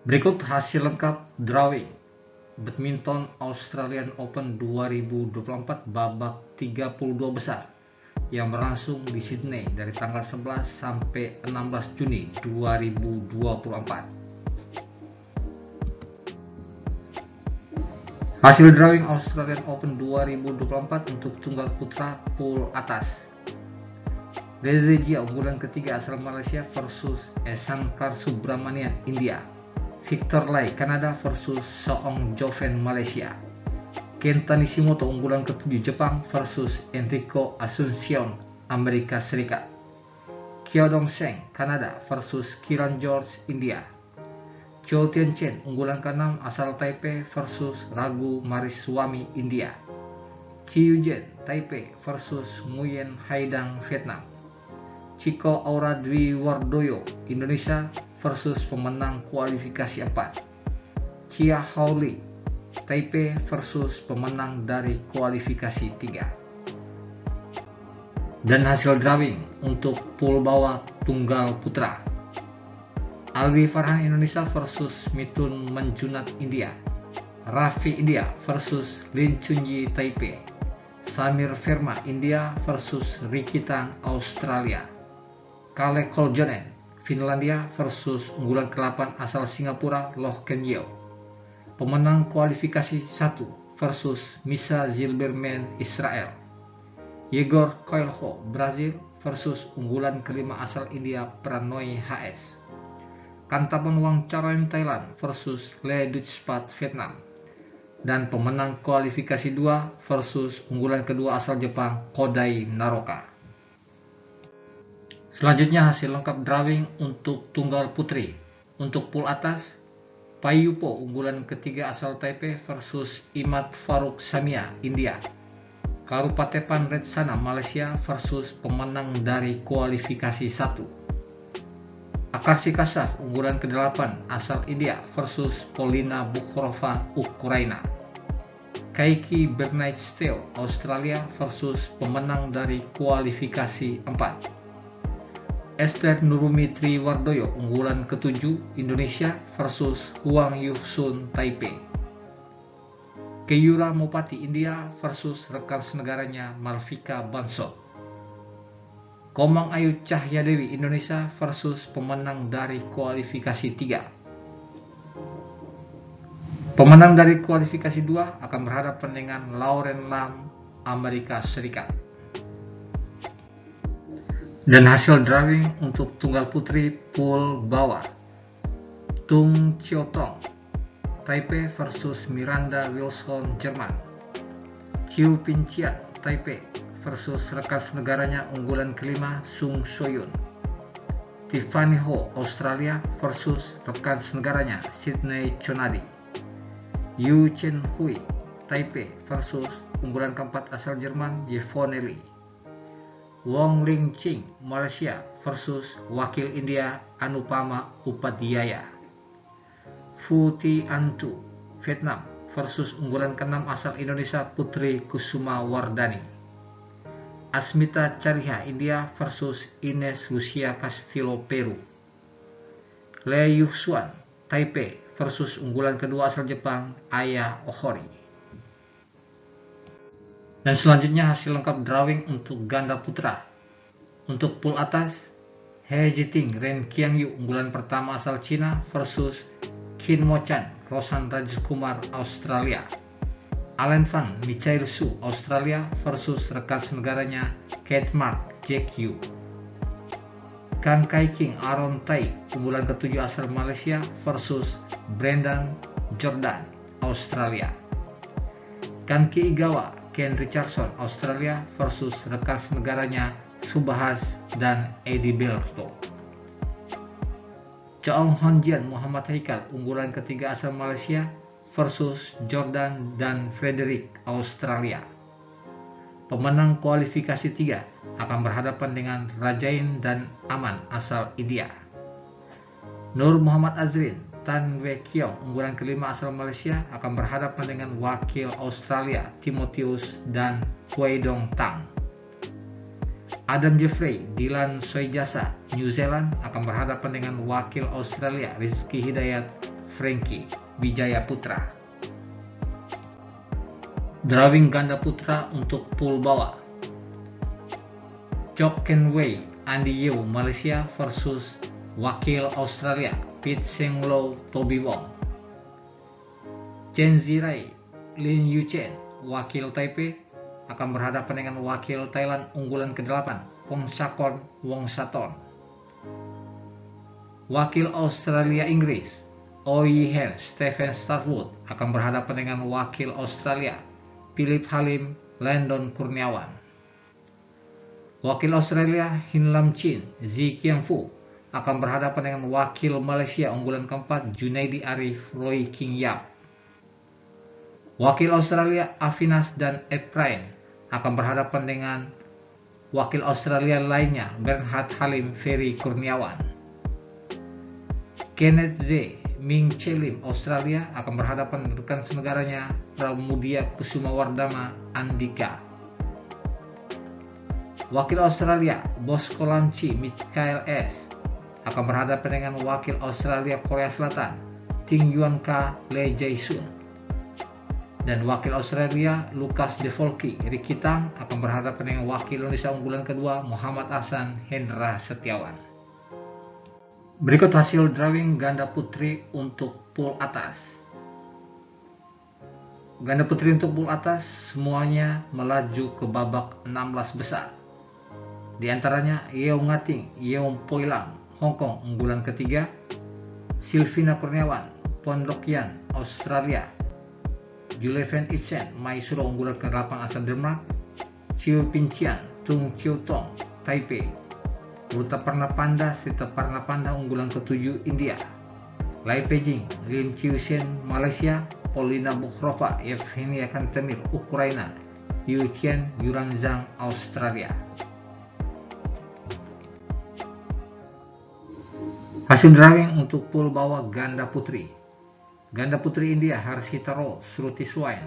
Berikut hasil lengkap drawing Badminton Australian Open 2024 babak 32 besar yang berlangsung di Sydney dari tanggal 11 sampai 16 Juni 2024. Hasil drawing Australian Open 2024 untuk tunggal putra pool atas. Reza Gia unggulan ketiga asal Malaysia versus Shankar Subramanian India. Victor Lai Kanada versus Soong Joven Malaysia. Kenta Nishimoto unggulan ketujuh Jepang versus Enrico Asuncion Amerika Serikat. Kyodong Seng Kanada versus Kiran George India. Chou Tien Chen unggulan ke-6 asal Taipei versus Raghu Mariswamy India. Chi Yujen Taipei versus Nguyen Haidang Vietnam. Chico Aura Dwi Wardoyo Indonesia versus pemenang kualifikasi 4. Chia Haoli Taipei versus pemenang dari kualifikasi 3. Dan hasil drawing untuk pool bawah tunggal putra. Alwi Farhan Indonesia versus Mithun Manjunat India. Raffi India versus Lin Chunyi Taipei. Samir Verma India versus Ricky Tang Australia. Kale Koljonen Finlandia versus unggulan ke-8 asal Singapura Loh Ken Yew. Pemenang kualifikasi 1 versus Misa Zilberman Israel. Yegor Coelho Brazil versus unggulan ke-5 asal India Pranoy HS. Kantapan Wangcharoen Thailand versus Le Duchpat Vietnam. Dan pemenang kualifikasi 2 versus unggulan kedua asal Jepang Kodai Naroka. Selanjutnya hasil lengkap drawing untuk tunggal putri. Untuk pool atas, Pai Yupo unggulan ketiga asal Taipei versus Imad Faruk Samia India. Karupatepan Retsana Malaysia versus pemenang dari kualifikasi 1. Akashi Kasaf unggulan ke-8 asal India versus Polina Bukhrova Ukraina. Kaiki Bernstein Australia versus pemenang dari kualifikasi 4. Esther Nurumi Triwardoyo unggulan ke-7 Indonesia versus Huang Yusun Taipei. Keyura Mopati India versus rekan senegaranya Malvika Bansot. Komang Ayu Cahyadewi Indonesia versus pemenang dari kualifikasi 3. Pemenang dari kualifikasi 2 akan berhadapan dengan Lauren Lam Amerika Serikat. Dan hasil drawing untuk tunggal putri pool bawah. Tung Chiotong Taipei versus Miranda Wilson Jerman. Chiu Pincian Taipei versus rekan senegaranya unggulan ke-5 Sung Soyun. Tiffany Ho Australia versus rekan senegaranya Sydney Chonadi. Yu Chen Hui Taipei versus unggulan ke-4 asal Jerman Yvonne Lee. Wong Ling Ching Malaysia versus wakil India Anupama Upadhyaya. Fu Ti Antu Vietnam versus unggulan ke-6 asal Indonesia Putri Kusuma Wardani. Asmita Chariha India versus Ines Lucia Castillo Peru. Le Yuxuan Taipei versus unggulan kedua asal Jepang Aya Ohori. Dan selanjutnya hasil lengkap drawing untuk ganda putra. Untuk pool atas, He Jiting Ren Qiangyu unggulan pertama asal Cina versus Qin Mo Chan Rosan Rajkumar Australia. Alan Fan Michael Su Australia versus rekan senegaranya Kate Mark Jack Yu. Kang Kai King Aaron Tai unggulan ke-7 asal Malaysia versus Brendan Jordan Australia. Kanki Igawa Ken Richardson Australia versus rekan senegaranya Subhas dan Eddie Belto. Chong Honjian Muhammad Haikal unggulan ketiga asal Malaysia versus Jordan dan Frederick Australia. Pemenang kualifikasi 3 akan berhadapan dengan Rajain dan Aman asal India. Nur Muhammad Azrin Tan Wei Kiong unggulan ke-5 asal Malaysia akan berhadapan dengan wakil Australia Timotheus dan Hui Dong Tang. Adam Jeffrey Dylan Soijasa New Zealand akan berhadapan dengan wakil Australia Rizky Hidayat Frankie Wijaya Putra. Drawing ganda putra untuk pool bawah. Chok Ken Wei Andy Yeo Malaysia versus wakil Australia Pit Seng Low Toby Wong. Chen Zirai Lin Yuchen wakil Taipei akan berhadapan dengan wakil Thailand unggulan ke-8 Pongsakorn Wongsatorn. Wakil Australia Inggris Oi Hen Stephen Starwood akan berhadapan dengan wakil Australia Philip Halim Landon Kurniawan. Wakil Australia Hin Lam Chin Zi Kiang Fu akan berhadapan dengan wakil Malaysia unggulan ke-4 Junaidi Arif Roy King Yap. Wakil Australia Afinas dan Ed Ryan akan berhadapan dengan wakil Australia lainnya Bernhard Halim Ferry Kurniawan. Kenneth Z Ming Chelim Australia akan berhadapan dengan rekan senegaranya Pramudia Kusumawardana Andika. Wakil Australia Bosco Lamchi Michael S akan berhadapan dengan wakil Australia Korea Selatan Ting Yuan Ka Lee Jae Sun. Dan wakil Australia Lucas De Volky Ricky Tang akan berhadapan dengan wakil Indonesia unggulan kedua Muhammad Hasan Hendra Setiawan. Berikut hasil drawing ganda putri untuk pool atas. Ganda putri untuk pool atas semuanya melaju ke babak 16 besar. Di antaranya Yeo Ngating, Yeo Poilang, Hong Kong unggulan ketiga, Silvina Kurniawan, Pondok Yan, Australia, Julie Van Ipsen, Maisuro unggulan ke-8 asal Denmark, Chiu Pincian, Tung Chiu Tong, Taipei, Ruta Parnapanda Sita Parnapanda unggulan ke-7 India, Lai Pejing, Lim Chiu Shen Malaysia, Polina Bukhrova, Yevgenia Kantemir Ukraina, Yu Qian Yuranzang Australia. Hasil drawing untuk pool bawah ganda putri. Ganda putri India Harshita Rao Shruti Swain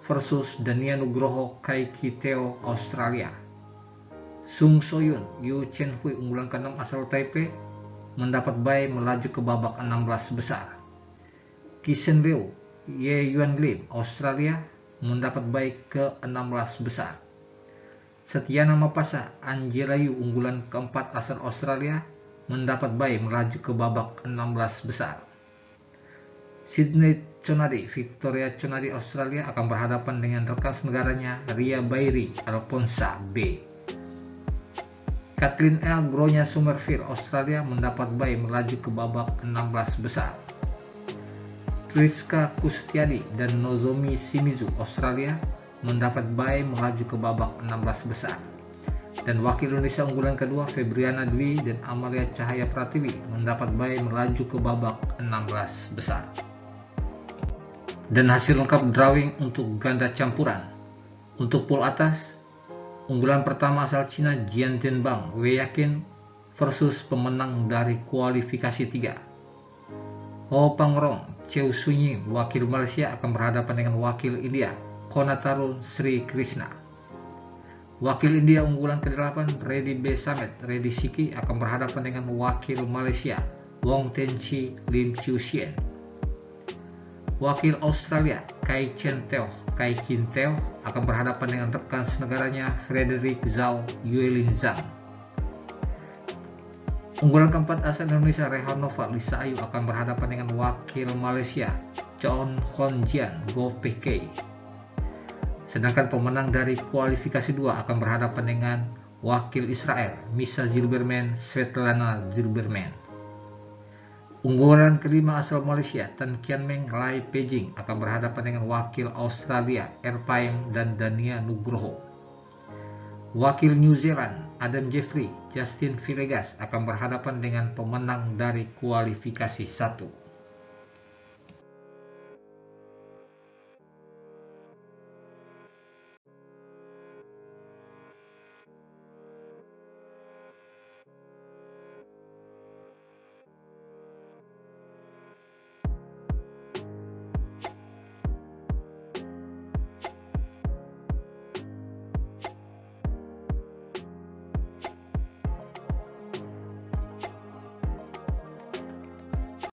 versus Dania Nugroho Kaiki Teo Australia. Sung Soyun Yu Chen Hui unggulan ke-6 asal Taipei mendapat bye melaju ke babak 16 besar. Kisen Liu Ye Yuan Lim Australia mendapat bye ke 16 besar. Setiana Mapasa Angela Yu unggulan ke-4 asal Australia mendapat bye melaju ke babak 16 besar. Sydney Conadi Victoria Conadi Australia akan berhadapan dengan rekan senegaranya Ria Bairi Alfonsa B. Kathleen L. Gronya Somerville Australia mendapat bye melaju ke babak 16 besar. Triska Kustiadi dan Nozomi Shimizu Australia mendapat bye melaju ke babak 16 besar. Dan wakil Indonesia unggulan kedua Febriana Dwi dan Amalia Cahaya Pratiwi mendapat bye melaju ke babak 16 besar. Dan hasil lengkap drawing untuk ganda campuran. Untuk pool atas, unggulan pertama asal Cina Jian Tianbang Wei Yakin versus pemenang dari kualifikasi 3. Ho Pangrong Cheu Sunying wakil Malaysia akan berhadapan dengan wakil India Konatarun Sri Krishna. Wakil India unggulan ke-8 Reddy B. Samet Reddy Siki akan berhadapan dengan wakil Malaysia Wong Tenchi Lim Chiu Sien. Wakil Australia Kai Chen Teo Kai Kin Teo akan berhadapan dengan rekan senegaranya Frederick Zhao Yuelin Zhang. Unggulan keempat asal Indonesia Rehan Nova Lisa Ayu akan berhadapan dengan wakil Malaysia Chon Hon Jian Go PK. Sedangkan pemenang dari kualifikasi 2 akan berhadapan dengan wakil Israel Misa Zilberman Svetlana Zilberman. Unggulan kelima asal Malaysia Tan Kian Meng Lai Pejing akan berhadapan dengan wakil Australia Erpaim dan Dania Nugroho. Wakil New Zealand Adam Jeffrey Justin Villegas akan berhadapan dengan pemenang dari kualifikasi 1.